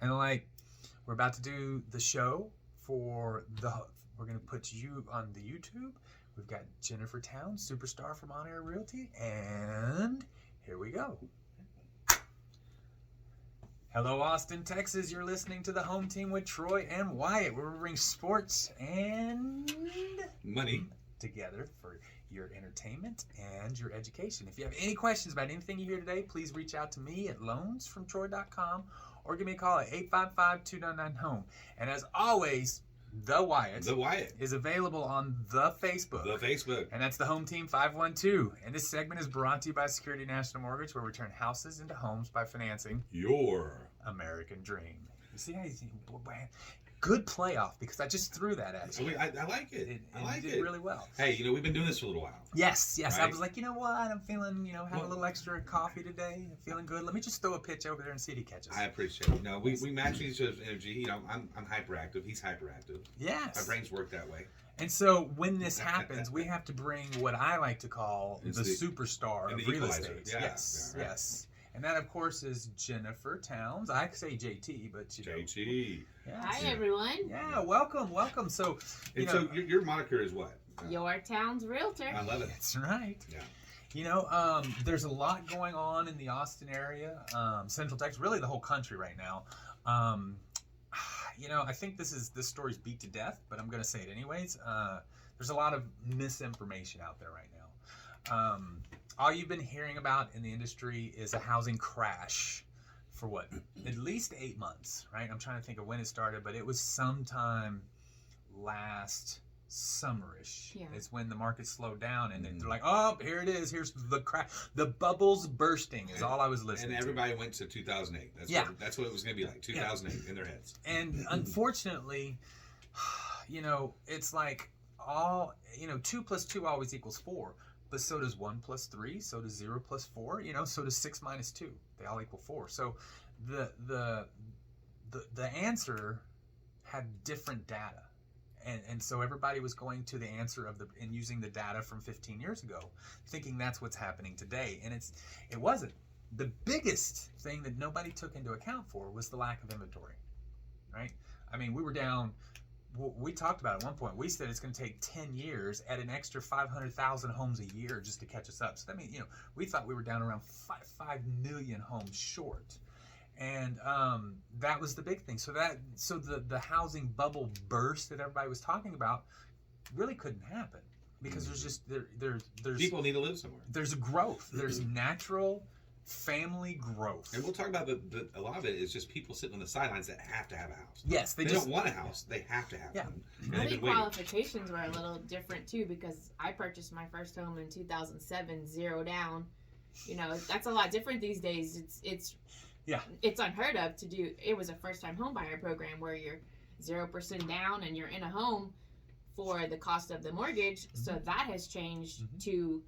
And like, we're about to do the show we're going to put you on the YouTube. We've got Jennifer Towns, superstar from On Air Realty, and here we go. Hello, Austin, Texas. You're listening to the Home Team with Troy and Wyatt, where we bring sports and money together for your entertainment and your education. If you have any questions about anything you hear today, please reach out to me at loansfromtroy.com or give me a call at 855-299-HOME. And as always, The Wyatt is available on the Facebook. And that's the Home Team 512. And this segment is brought to you by Security National Mortgage, where we turn houses into homes by financing your American dream. You see how good playoff, because I just threw that at you. I like it. You did really well. Hey, we've been doing this for a little while. Yes. Right? I was like, you know what? I'm feeling, having a little extra coffee today. I'm feeling good. Let me just throw a pitch over there and see if he catches. I appreciate it. No, we match each other's energy. I'm hyperactive. He's hyperactive. Yes. My brains work that way. And so when this happens, we have to bring what I like to call the superstar of real estate. Yeah, yes. Yeah, right. Yes. And that, of course, is Jennifer Towns. I say JT, but JT. Yeah. Hi, everyone. Yeah, welcome. So, so your moniker is what? Your town's realtor. I love it. That's right. Yeah. There's a lot going on in the Austin area, Central Texas, really the whole country right now. I think this story's beat to death, but I'm going to say it anyways. There's a lot of misinformation out there right now. All you've been hearing about in the industry is a housing crash for at least 8 months, right? I'm trying to think of when it started, but it was sometime last summerish. Yeah. It's when the market slowed down, and they're like, oh, here it is. Here's the crash. The bubble's bursting is all I was listening to. And everybody went to 2008. That's what it was going to be like, 2008 in their heads. And unfortunately, it's like 2 plus 2 always equals 4. But so does 1 plus 3, so does 0 plus 4, so does 6 minus 2. They all equal 4. So the answer had different data. And so everybody was going to the answer and using the data from 15 years ago, thinking that's what's happening today. And it wasn't. The biggest thing that nobody took into account for was the lack of inventory, right? I mean, we were down. We talked about it at one point. We said it's going to take 10 years at an extra 500,000 homes a year just to catch us up. So that means, we thought we were down around 5 million homes short. And that was the big thing. So the housing bubble burst that everybody was talking about really couldn't happen, because there's just there's people need to live somewhere. There's growth. There's natural family growth. And we'll talk about a lot of it is just people sitting on the sidelines that have to have a house. Yes, they don't want a house. They have to have one. I think qualifications were a little different too, because I purchased my first home in 2007, 0 down. That's a lot different these days. It's unheard of to do. It was a first-time home buyer program where you're 0% down and you're in a home for the cost of the mortgage. Mm-hmm. So that has changed to,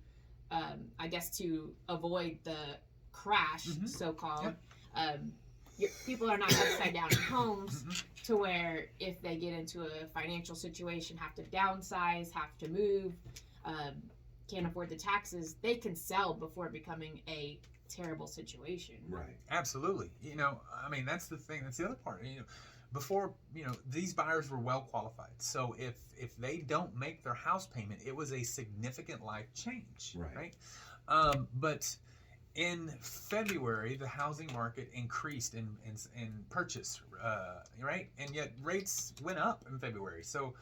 I guess, to avoid the crash, so-called. People are not upside down in homes to where if they get into a financial situation, have to downsize, have to move, can't afford the taxes, they can sell before becoming a terrible situation. Right. Absolutely. That's the thing. That's the other part. Before, these buyers were well qualified. So if they don't make their house payment, it was a significant life change. Right. But in February, the housing market increased in purchase, right? And yet rates went up in February. So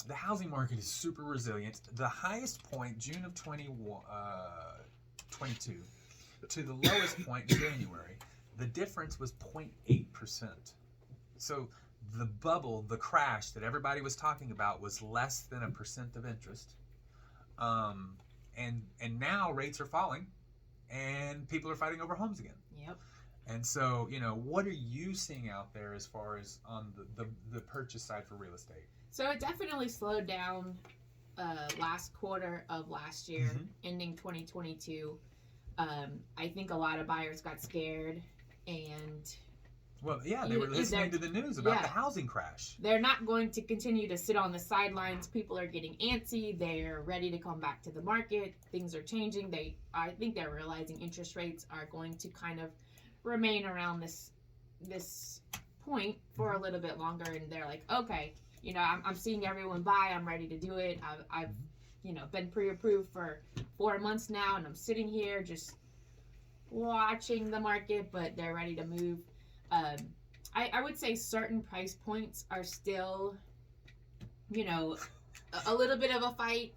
the housing market is super resilient. The highest point, June of 22, to the lowest point in January, the difference was 0.8%. So the bubble, the crash that everybody was talking about was less than 1% of interest. And now rates are falling, and people are fighting over homes again. Yep. And so, what are you seeing out there as far as on the purchase side for real estate? So it definitely slowed down last quarter of last year, ending 2022. I think a lot of buyers got scared, and they were listening to the news about the housing crash. They're not going to continue to sit on the sidelines. People are getting antsy. They're ready to come back to the market. Things are changing. I think they're realizing interest rates are going to kind of remain around this point for a little bit longer, and they're like, okay, you know, I'm seeing everyone buy, I'm ready to do it. I've you know, been pre-approved for 4 months now, and I'm sitting here just watching the market, but they're ready to move. I would say certain price points are still, you know, a little bit of a fight.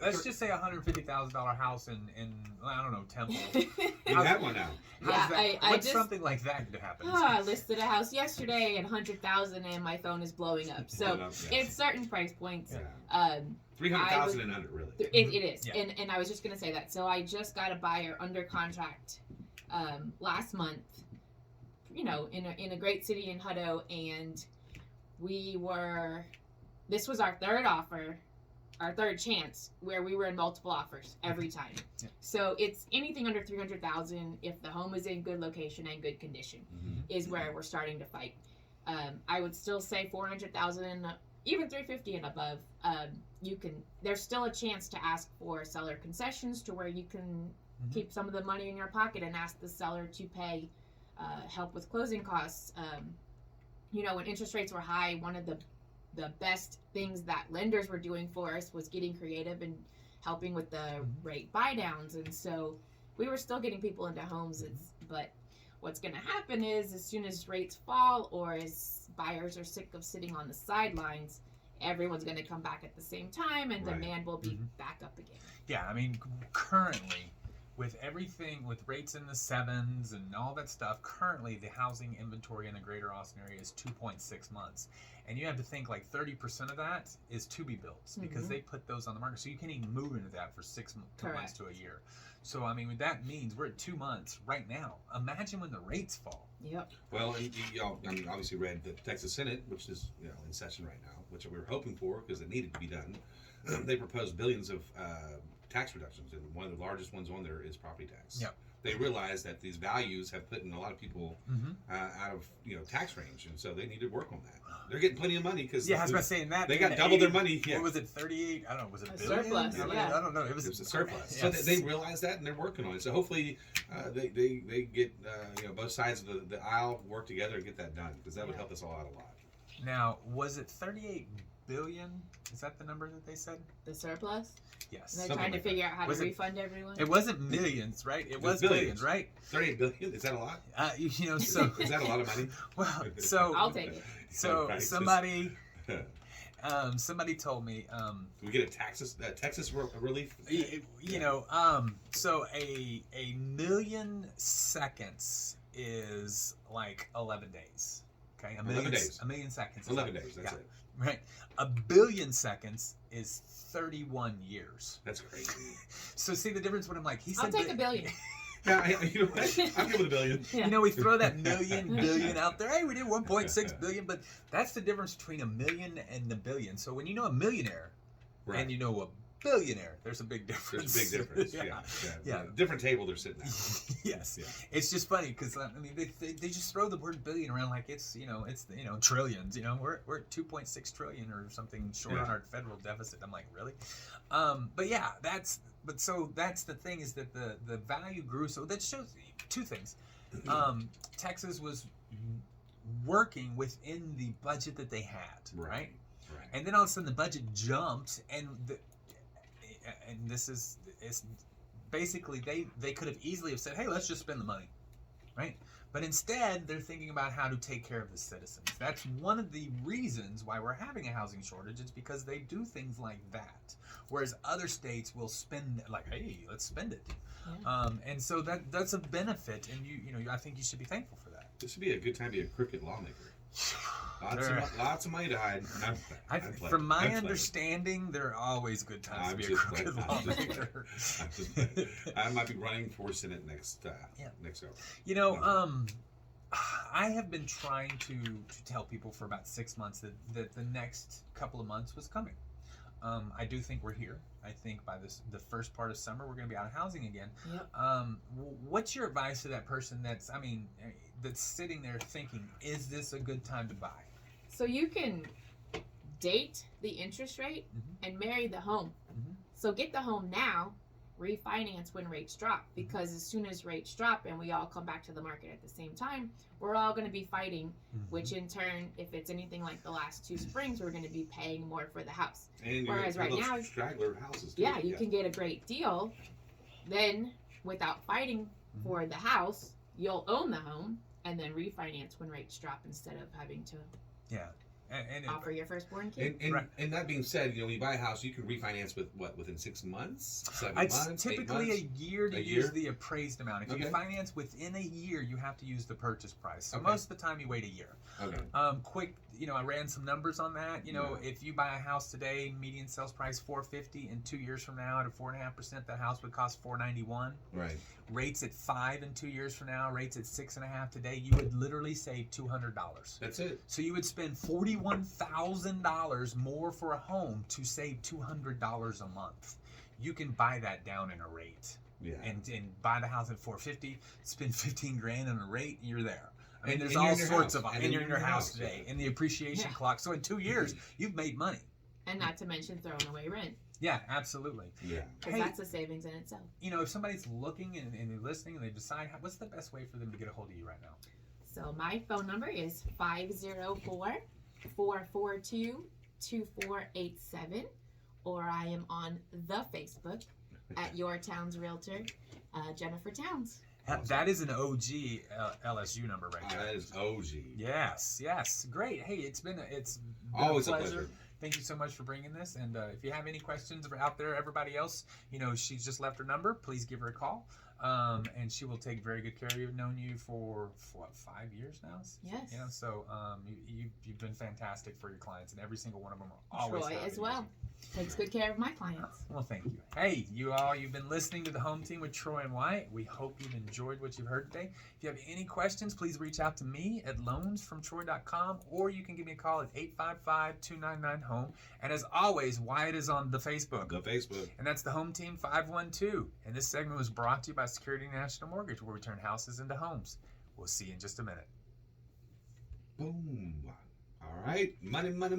Let's just say $150,000 house in I don't know, Temple. You have one now. Yeah, What's something like that to happen? I listed a house yesterday at $100,000 and my phone is blowing up. So it's certain price points. Yeah. 300,000 and under, really. It is, Yeah. and I was just gonna say that. So I just got a buyer under contract last month. You know, in a great city in Hutto, and this was our third offer, our third chance, where we were in multiple offers every time. Yeah. So it's anything under 300,000 if the home is in good location and good condition is where we're starting to fight. I would still say 400,000, even 350 and above. There's still a chance to ask for seller concessions to where you can keep some of the money in your pocket and ask the seller to pay help with closing costs. You know, when interest rates were high, one of the best things that lenders were doing for us was getting creative and helping with the rate buy downs, and so we were still getting people into homes. But what's going to happen is, as soon as rates fall or as buyers are sick of sitting on the sidelines, everyone's going to come back at the same time, and demand will be back up again. Yeah, I mean, currently, with everything, with rates in the 7s and all that stuff, currently the housing inventory in the greater Austin area is 2.6 months. And you have to think like 30% of that is to-be builds because they put those on the market. So you can't even move into that for 6 months to a year. So, I mean, that means we're at 2 months right now. Imagine when the rates fall. Yep. Well, and y'all, I mean, obviously read the Texas Senate, which is, you know, in session right now, which we were hoping for because it needed to be done. They proposed billions of tax reductions, and one of the largest ones on there is property tax. Yep. They realize that these values have put in a lot of people out of, you know, tax range, and so they need to work on that. They're getting plenty of money because I was about to say that they got double their money. What was it, 38? I don't know. Was it a billion? surplus? I don't know. It was a surplus. Yes. So they realize that, and they're working on it. So hopefully they get you know, both sides of the aisle work together and get that done, because that would help us all out a lot. Now, was it 38 billion? Is that the number that they said? The surplus? Yes. And they're trying to figure out how to refund everyone? It wasn't millions, right? It was billions, right? 38 billion? Is that a lot? You know, so is that a lot of money? Well, so I'll take it. So somebody told me. Can we get a Texas relief? You know, so a million seconds is like 11 days. Okay, 11 days. A million seconds. 11 days. That's it. Right. A billion seconds is 31 years. That's crazy. So see the difference when I'm like, he said. I'll take a billion. Yeah, you know what? I'm good with a billion. Yeah. You know, we throw that billion out there. Hey, we did 1.6 billion, but that's the difference between a million and a billion. So when you know a millionaire and you know a billionaire, there's a big difference. There's a big difference. Yeah. Different table they're sitting at. Yes. Yeah. It's just funny because I mean they just throw the word billion around like it's trillions. You know, we're at 2.6 trillion or something short on our federal deficit. I'm like, really? But yeah, that's the thing is that the value grew. So that shows two things. Texas was working within the budget that they had, right? And then all of a sudden the budget jumped, and this is basically they could have easily have said, hey, let's just spend the money, right? But instead they're thinking about how to take care of the citizens. That's one of the reasons why we're having a housing shortage. It's because they do things like that, whereas other states will spend like, hey, let's spend it. And so that's a benefit, and you know I think you should be thankful for that. This would be a good time to be a crooked lawmaker. Lots of money to hide. From my understanding, there are always good times to be a crooked lawmaker. I might be running for Senate next go. You know, I have been trying to tell people for about 6 months that the next couple of months was coming. I do think we're here. I think by the first part of summer, we're going to be out of housing again. Yep. What's your advice to that person that's sitting there thinking, is this a good time to buy? So you can date the interest rate and marry the home. So get the home now. refinance when rates drop, because as soon as rates drop and we all come back to the market at the same time, we're all going to be fighting, which in turn, if it's anything like the last 2 springs, we're going to be paying more for the house. And whereas right now, straggler houses too. yeah, you can get a great deal. Then without fighting for the house, you'll own the home and then refinance when rates drop instead of having to offer your firstborn kid. And that being said, when you buy a house, you can refinance within 6 months, 7 months, It's typically 8 months? a year to A use year? the appraised amount. If you Okay. finance within a year, you have to use the purchase price. So Okay. most of the time, you wait a year. Okay. Quick, I ran some numbers on that. If you buy a house today, median sales price $450, and 2 years from now, at a 4.5%, that house would cost $491. Right. Rates at 5 in 2 years from now, rates at 6.5 today, you would literally save $200. That's it. So you would spend $41,000 more for a home to save $200 a month. You can buy that down in a rate. Yeah. And buy the house at $450, spend $15,000 on a rate, and you're there. I mean, And there's you're all in your sorts house. of, And and you're in your house house, today, yeah. and the appreciation clock. So in 2 years, you've made money. And not to mention throwing away rent, Yeah, absolutely. Yeah. because that's a savings in itself. If somebody's looking and they're listening and they decide, what's the best way for them to get a hold of you right now? So my phone number is 504-442-2487, or I am on the Facebook at Your Town's Realtor, Jennifer Towns. That is an OG LSU number right there. That is OG. Yes, great. Hey, it's been Always a a pleasure. pleasure. Thank you so much for bringing this. And if you have any questions out there, everybody else, she's just left her number. Please give her a call. And she will take very good care of you. I've known you for 5 years now. Yes. So you've been fantastic for your clients, and every single one of them are always Troy happy as to well. use you. Takes good care of my clients. Well, thank you. Hey, you've been listening to the Home Team with Troy and Wyatt. We hope you've enjoyed what you've heard today. If you have any questions, please reach out to me at loansfromtroy.com, or you can give me a call at 855-299-HOME. And as always, Wyatt is on the Facebook. The Facebook. And that's the Home Team 512. And this segment was brought to you by Security National Mortgage, where we turn houses into homes. We'll see you in just a minute. Boom. All right. Money, money,